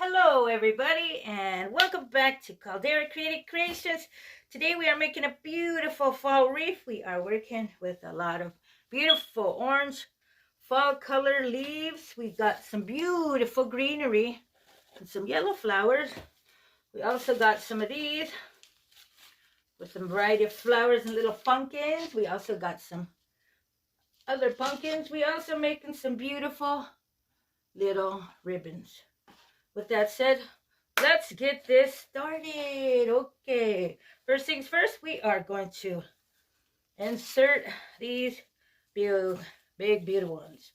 Hello everybody and welcome back to Caldera Creative Creations. Today we are making a beautiful fall wreath. We are working with a lot of beautiful orange fall color leaves. We got some beautiful greenery and some yellow flowers. We also got some of these with some variety of flowers and little pumpkins. We also got some other pumpkins. We also making some beautiful little ribbons. With that said, let's get this started. Okay, first things first, we are going to insert these big beautiful ones.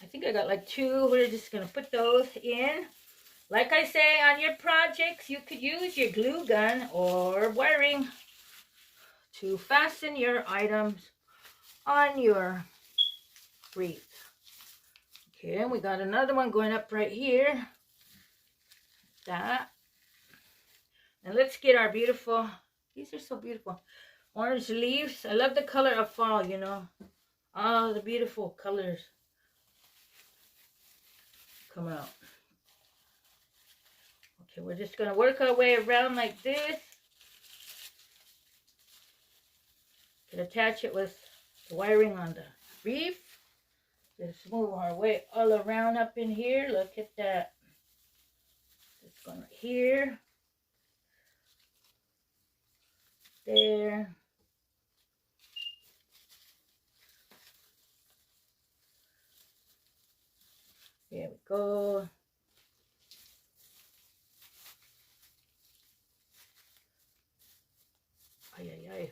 I think I got like two. We're just going to put those in. Like I say, on your projects, you could use your glue gun or wiring to fasten your items on your wreath. Okay, and we got another one going up right here. That. And let's get our beautiful, these are so beautiful, orange leaves. I love the color of fall, you know. All the beautiful colors come out. Okay, we're just going to work our way around like this. Can attach it with the wiring on the wreath. Just move our way all around up in here. Look at that. It's going right here. There. There we go. Ay, ay, ay.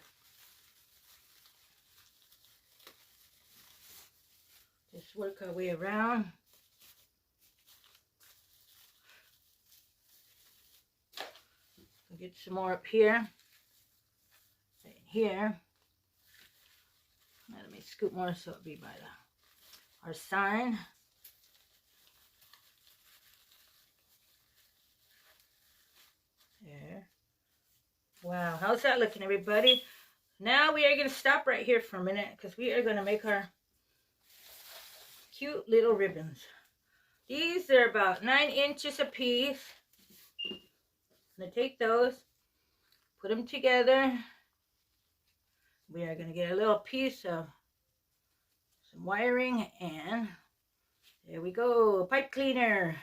Just work our way around. We'll get some more up here. Right here. Now let me scoot more so it'll be by our sign. There. Wow, how's that looking, everybody? Now we are going to stop right here for a minute because we are going to make our cute little ribbons. These are about 9 inches a piece. I'm going to take those, put them together. We are going to get a little piece of some wiring, and there we go, pipe cleaner.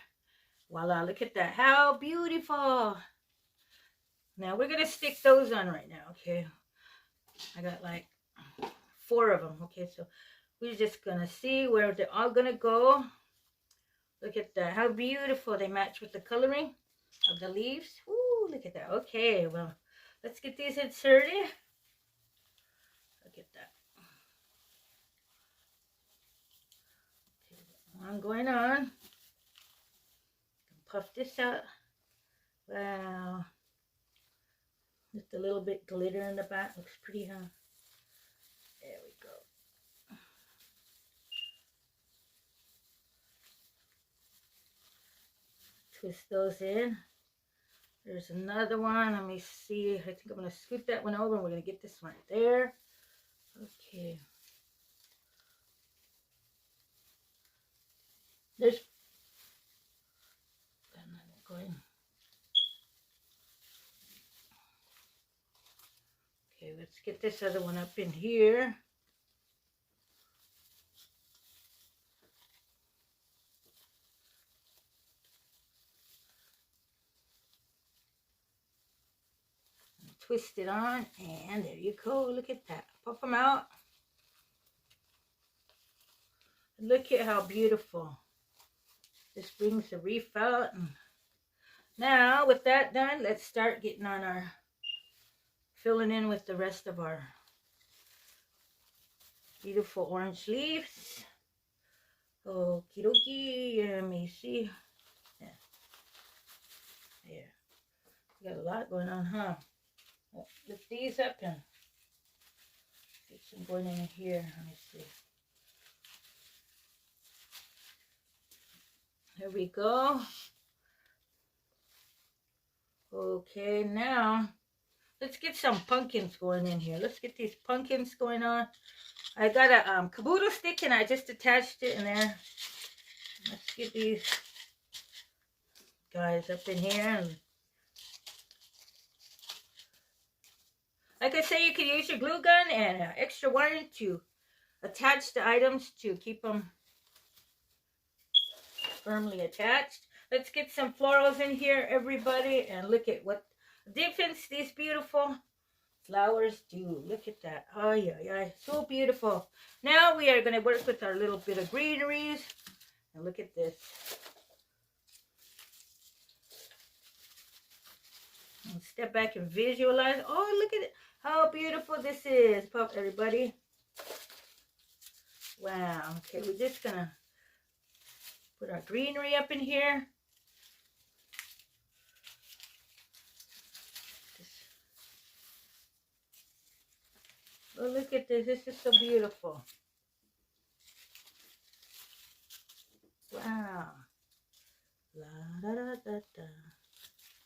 Voila, look at that, how beautiful. Now we're going to stick those on right now, okay? I got like 4 of them, okay? So we're just going to see where they're all going to go. Look at that, how beautiful they match with the coloring of the leaves. Ooh, look at that. Okay, well, let's get these inserted. Look at that. Okay, one going on. Puff this out. Wow. Just a little bit glitter in the back. Looks pretty, huh? There we go. Twist those in. There's another one. Let me see. I think I'm going to scoot that one over. We're going to get this one right there. Okay. There's another going. Okay, let's get this other one up in here. Twist it on, and there you go. Look at that. Puff them out. Look at how beautiful. This brings the wreath out. And now, with that done, let's start getting on our, filling in with the rest of our beautiful orange leaves. Okie dokie. Let me see. Yeah. There. Got a lot going on, huh? Lift these up and get some going in here. Let me see. There we go. Okay, now let's get some pumpkins going in here. Let's get these pumpkins going on. I got a caboodle stick and I just attached it in there. Let's get these guys up in here. And like I say, you can use your glue gun and extra wire to attach the items to keep them firmly attached. Let's get some florals in here, everybody, and look at what difference these beautiful flowers do. Look at that. Oh yeah, so beautiful. Now we are going to work with our little bit of greeneries, and look at this. And step back and visualize. Oh, look at it. How beautiful this is, pop, everybody. Wow. Okay, we're just going to put our greenery up in here. Oh, look at this. This is so beautiful. Wow. La da da da da.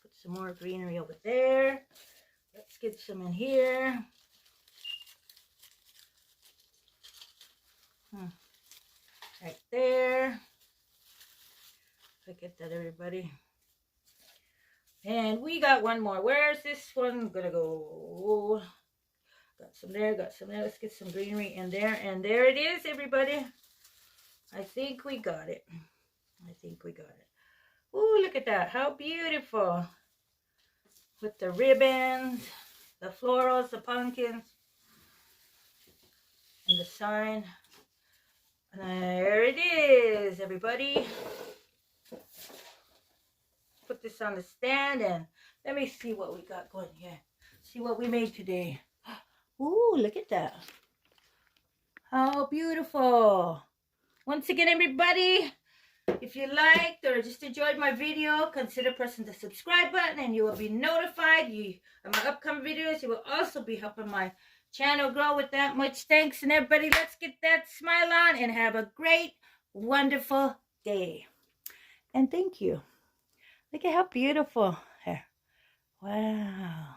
Put some more greenery over there. Let's get some in here. Right there. Look at that, everybody. And we got one more. Where's this one gonna go? Got some there, got some there. Let's get some greenery in there. And there it is, everybody. I think we got it. I think we got it. Ooh, look at that. How beautiful. With the ribbons, the florals, the pumpkins, and the sign. And there it is, everybody. Put this on the stand and let me see what we got going here. See what we made today. Ooh, look at that. How beautiful. Once again, everybody, if you liked or just enjoyed my video, consider pressing the subscribe button and you will be notified of my upcoming videos. You will also be helping my channel grow with that much. Thanks, and everybody, let's get that smile on and have a great, wonderful day. And thank you. Look at how beautiful. Wow.